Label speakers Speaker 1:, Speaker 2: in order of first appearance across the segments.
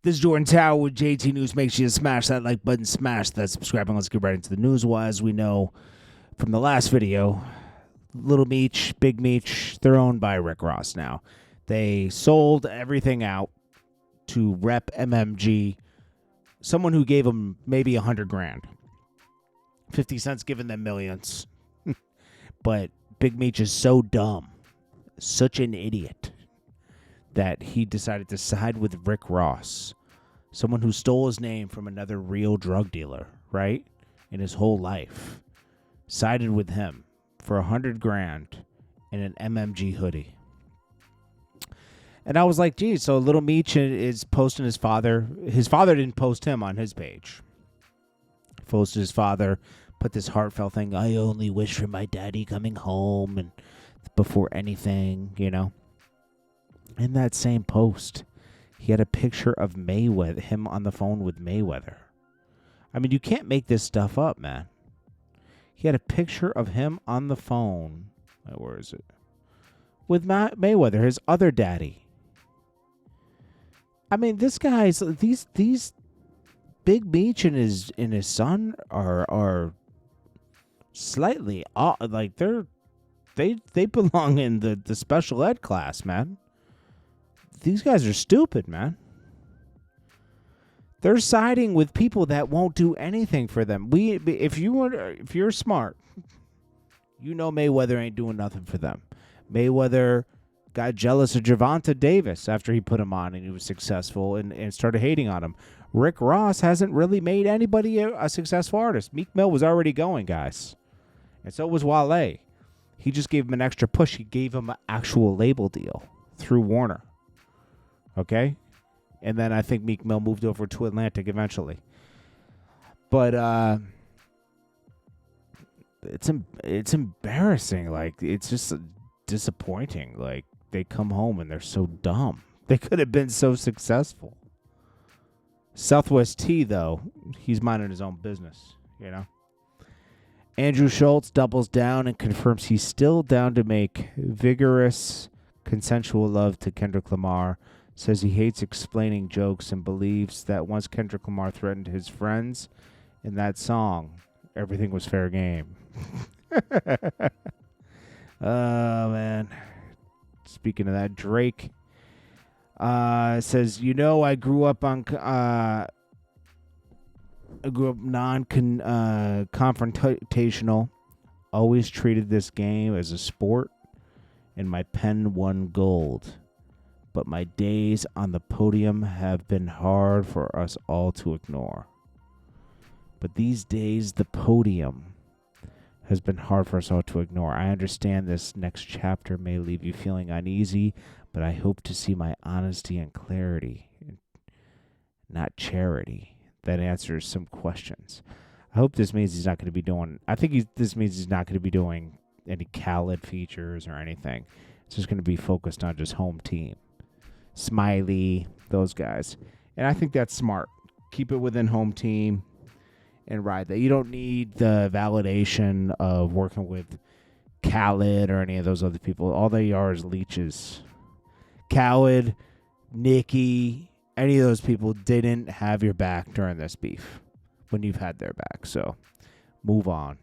Speaker 1: This is Jordan Tower with JT News. Make sure you smash that like button, smash that subscribe, and let's get right into the news. Well, as we know from the last video, Little Meech, Big Meech, they're owned by Rick Ross now. They sold everything out to Rep MMG, someone who gave them maybe $100,000. 50 Cent's giving them millions. But Big Meech is so dumb, such an idiot, that he decided to side with Rick Ross, someone who stole his name from another real drug dealer, right? In his whole life. Sided with him for $100,000 and an MMG hoodie. And I was like, geez, so Little Meech is posting his father. His father didn't post him on his page. He posted his father, put this heartfelt thing, I only wish for my daddy coming home and before anything, you know. In that same post, he had a picture of Mayweather, him on the phone with Mayweather. I mean, you can't make this stuff up, man. He had a picture of him on the phone. Where is it? With Mayweather, his other daddy. I mean, this guy's these Big Meech and his son are slightly like they belong in the special ed class, man. These guys are stupid, man. They're siding with people that won't do anything for them. If you're smart, you know Mayweather ain't doing nothing for them. Mayweather got jealous of Gervonta Davis after he put him on and he was successful and started hating on him. Rick Ross hasn't really made anybody a successful artist. Meek Mill was already going, guys. And so was Wale. He just gave him an extra push. He gave him an actual label deal through Warner. Okay? And then I think Meek Mill moved over to Atlantic eventually. But it's embarrassing. Like, it's just disappointing. Like, they come home and they're so dumb. They could have been so successful. Southwest T, though, he's minding his own business, you know? Andrew Schulz doubles down and confirms he's still down to make vigorous, consensual love to Kendrick Lamar. Says he hates explaining jokes and believes that once Kendrick Lamar threatened his friends in that song, everything was fair game. Oh, man. Speaking of that, Drake says, I grew up non-confrontational, always treated this game as a sport, and my pen won gold. But my days on the podium have been hard for us all to ignore. But these days, the podium has been hard for us all to ignore. I understand this next chapter may leave you feeling uneasy, but I hope to see my honesty and clarity, not charity, that answers some questions. I hope this means he's not going to be doing... this means he's not going to be doing any Khaled features or anything. It's just going to be focused on just home team. Smiley, those guys. And I think that's smart. Keep it within home team and ride that. You don't need the validation of working with Khaled or any of those other people. All they are is leeches. Khaled, Nicki, any of those people didn't have your back during this beef when you've had their back. So move on.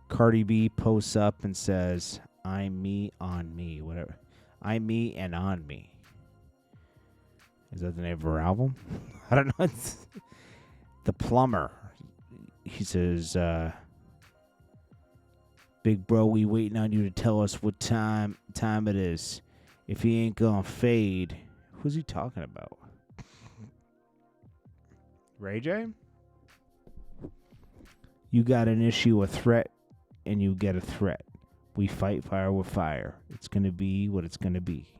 Speaker 1: Cardi B posts up and says, I'm me on me, whatever. I'm me and on me. Is that the name of her album? I don't know. The Plumber. He says, Big bro, we waiting on you to tell us what time it is. If he ain't gonna fade. Who's he talking about? Ray J? You got an issue, a threat, and you get a threat. We fight fire with fire. It's going to be what it's going to be.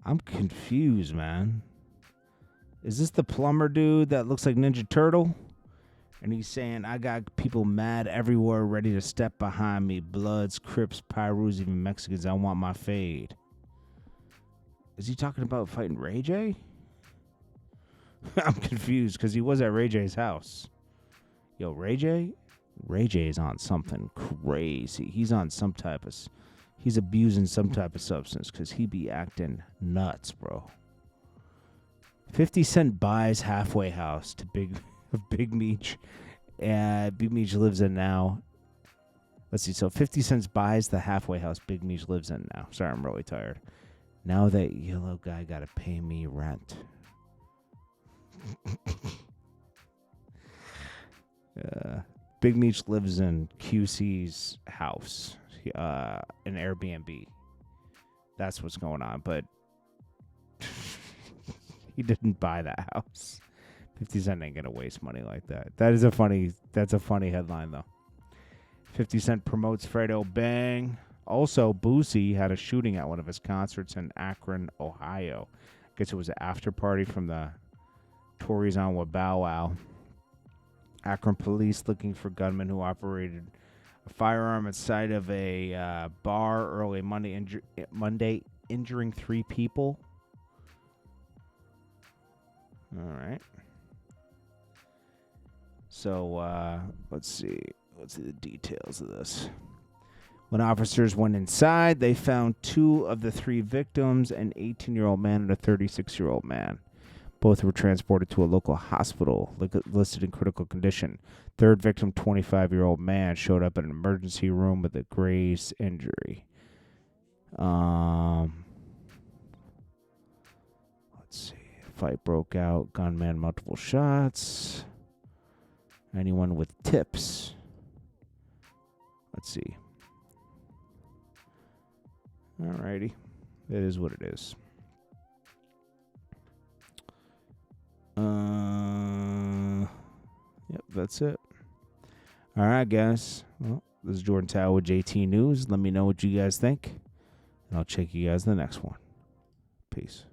Speaker 1: I'm confused, man. Is this the plumber dude that looks like Ninja Turtle? And he's saying, I got people mad everywhere ready to step behind me. Bloods, Crips, Pyrus, even Mexicans. I want my fade. Is he talking about fighting Ray J? I'm confused because he was at Ray J's house. Yo, Ray J is on something crazy. He's on some type of He's abusing some type of substance because he be acting nuts, bro. 50 Cent buys halfway house to Big Meech. Big Meech lives in now. Let's see. So 50 Cent buys the halfway house Big Meech lives in now. Sorry, I'm really tired. Now that yellow guy got to pay me rent. Big Meech lives in QC's house, an Airbnb. That's what's going on. But he didn't buy that house. 50 Cent ain't gonna waste money like that. That's a funny headline though. 50 Cent promotes Fredo Bang. Also, Boosie had a shooting at one of his concerts in Akron, Ohio. I guess it was an after party from the Tories on with Bow Wow. Akron police looking for gunmen who operated a firearm inside of a bar early Monday, injuring 3 people. All right. So let's see. Let's see the details of this. When officers went inside, they found 2 of the 3 victims, an 18-year-old man and a 36-year-old man. Both were transported to a local hospital, listed in critical condition. Third victim, 25-year-old man, showed up in an emergency room with a graze injury. Let's see. Fight broke out. Gunman, multiple shots. Anyone with tips? Let's see. Alrighty. It is what it is. Yep, that's it. All right, guys. Well, this is Jordan Tower with JT News. Let me know what you guys think, and I'll check you guys in the next one. Peace.